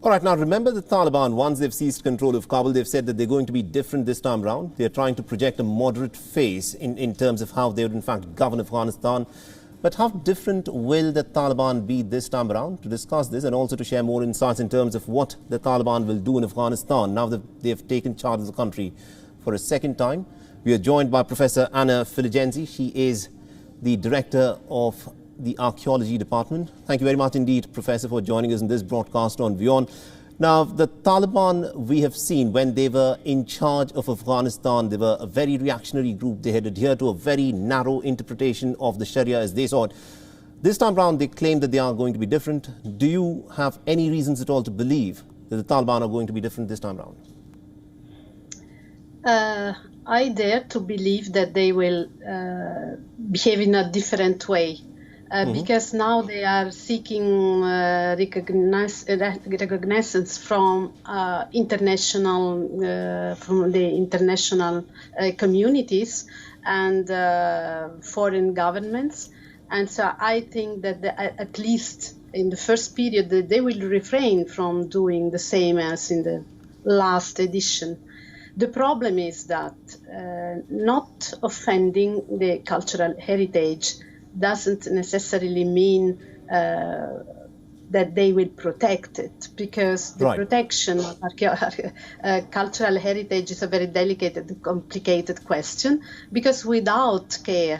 All right, now remember the Taliban, once they've seized control of Kabul, they've said that they're going to be different this time round. They're trying to project a moderate face in terms of how they would in fact govern Afghanistan. But how different will the Taliban be this time around? To discuss this and also to share more insights in terms of what the Taliban will do in Afghanistan now that they've taken charge of the country for a second time, we are joined by Professor Anna Filigenzi. She is the Director of the Archaeology Department. Thank you very much indeed, Professor, for joining us in this broadcast on WION. Now, the Taliban, we have seen when they were in charge of Afghanistan, they were a very reactionary group. They had adhered to a very narrow interpretation of the Sharia as they saw it. This time round, they claim that they are going to be different. Do you have any reasons at all to believe that the Taliban are going to be different this time round? I dare to believe that they will behave in a different way. Because now they are seeking recognitions from the international communities and foreign governments, and so I think that at least in the first period they will refrain from doing the same as in the last edition. The problem is that not offending the cultural heritage doesn't necessarily mean that they will protect it, because the protection of cultural heritage is a very delicate and complicated question, because without care,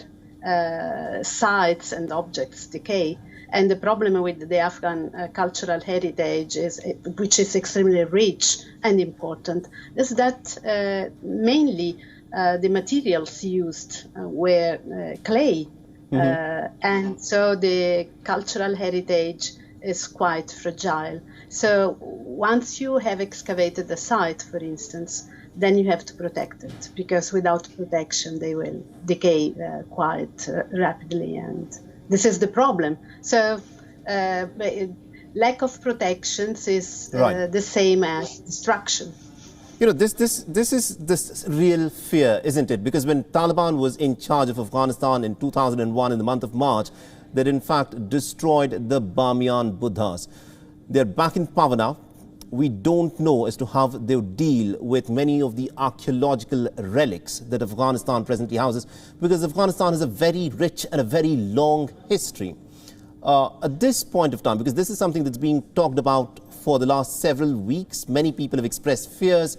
sites and objects decay. And the problem with the Afghan cultural heritage, which is extremely rich and important, is that mainly the materials used were clay. And so the cultural heritage is quite fragile. So once you have excavated the site, for instance, then you have to protect it, because without protection they will decay quite rapidly, and this is the problem. So lack of protections is the same as destruction. You know, this is this real fear, isn't it? Because when Taliban was in charge of Afghanistan in 2001, in the month of March, they in fact destroyed the Bamiyan Buddhas. They're back in power now. We don't know as to how they'll deal with many of the archaeological relics that Afghanistan presently houses, because Afghanistan has a very rich and a very long history. At this point of time, because this is something that's being talked about for the last several weeks, many people have expressed fears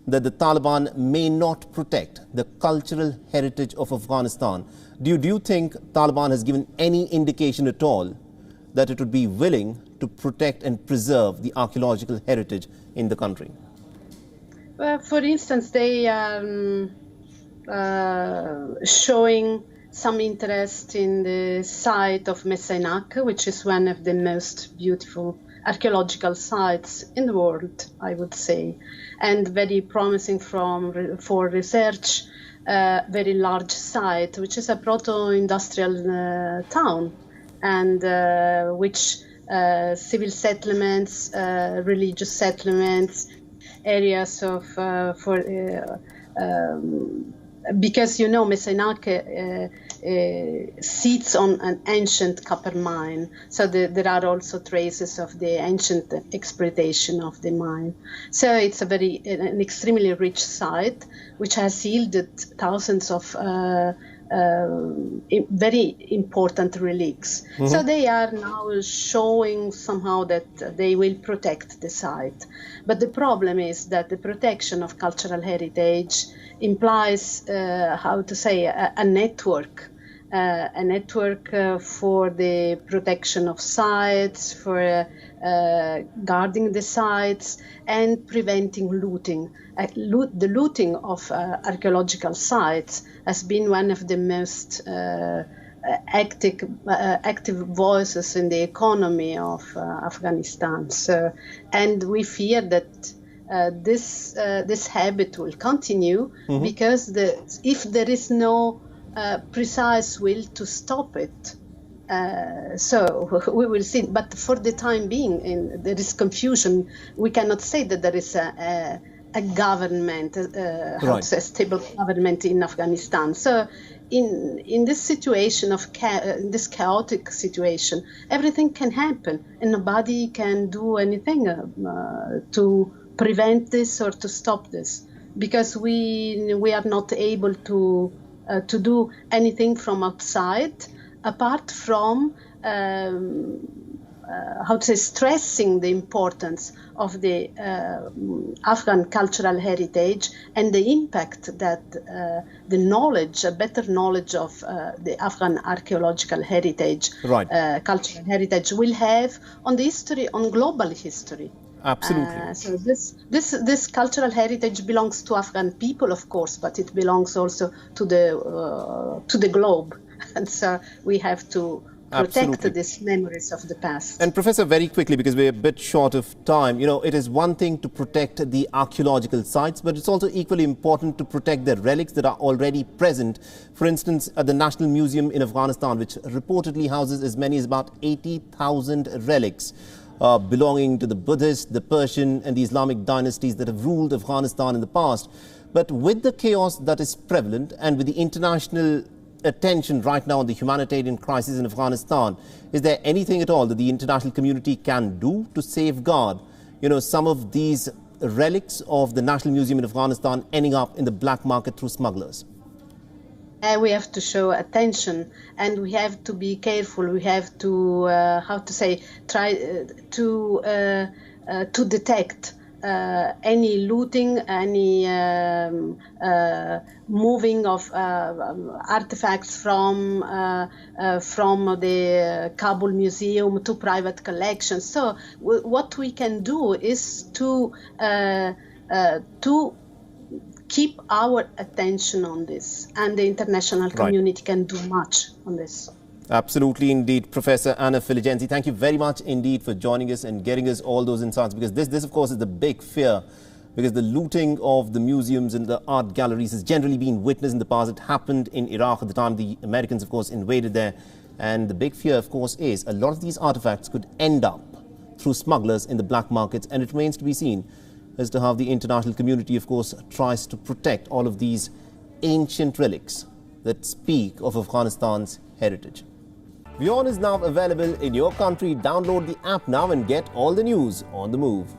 that the Taliban may not protect the cultural heritage of Afghanistan. Do you think Taliban has given any indication at all that it would be willing to protect and preserve the archaeological heritage in the country? Well, for instance, they are showing some interest in the site of Messainak, which is one of the most beautiful archaeological sites in the world, I would say, and very promising for research. Very large site, which is a proto-industrial town, and which civil settlements, religious settlements, areas of because you know Messainak sits on an ancient copper mine, so there are also traces of the ancient exploitation of the mine. So it's an extremely rich site, which has yielded thousands of very important relics. So they are now showing somehow that they will protect the site. But the problem is that the protection of cultural heritage implies, a network. A network for the protection of sites, for guarding the sites, and preventing looting. The looting of archaeological sites has been one of the most active voices in the economy of Afghanistan. So, and we fear that this habit will continue, because if there is no precise will to stop it, so we will see. But for the time being, there is confusion. We cannot say that there is a government, a stable government in Afghanistan. So in this situation of in this chaotic situation, everything can happen, and nobody can do anything to prevent this or to stop this, because we are not able to do anything from outside, apart from stressing the importance of the Afghan cultural heritage and the impact that the knowledge, a better knowledge of the Afghan archaeological heritage, cultural heritage, will have on the history, on global history. Absolutely. So this cultural heritage belongs to Afghan people, of course, but it belongs also to the globe, and so we have to protect these memories of the past. And Professor, very quickly, because we're a bit short of time, it is one thing to protect the archaeological sites, but it's also equally important to protect the relics that are already present. For instance, at the National Museum in Afghanistan, which reportedly houses as many as about 80,000 relics belonging to the Buddhist, the Persian and the Islamic dynasties that have ruled Afghanistan in the past. But with the chaos that is prevalent and with the international attention right now on the humanitarian crisis in Afghanistan, is there anything at all that the international community can do to safeguard, some of these relics of the National Museum in Afghanistan ending up in the black market through smugglers? We have to show attention, and we have to be careful. We have to, try to detect any looting, any moving of artifacts from the Kabul Museum to private collections. So what we can do is to keep our attention on this, and the international community can do much on this. Absolutely indeed. Professor Anna Filigenzi, thank you very much indeed for joining us and getting us all those insights, because this of course is the big fear, because the looting of the museums and the art galleries has generally been witnessed in the past. It happened in Iraq at the time the Americans of course invaded there, and the big fear of course is a lot of these artifacts could end up through smugglers in the black markets, and it remains to be seen as to how the international community of course tries to protect all of these ancient relics that speak of Afghanistan's heritage. WION is now available in your country. Download the app now and get all the news on the move.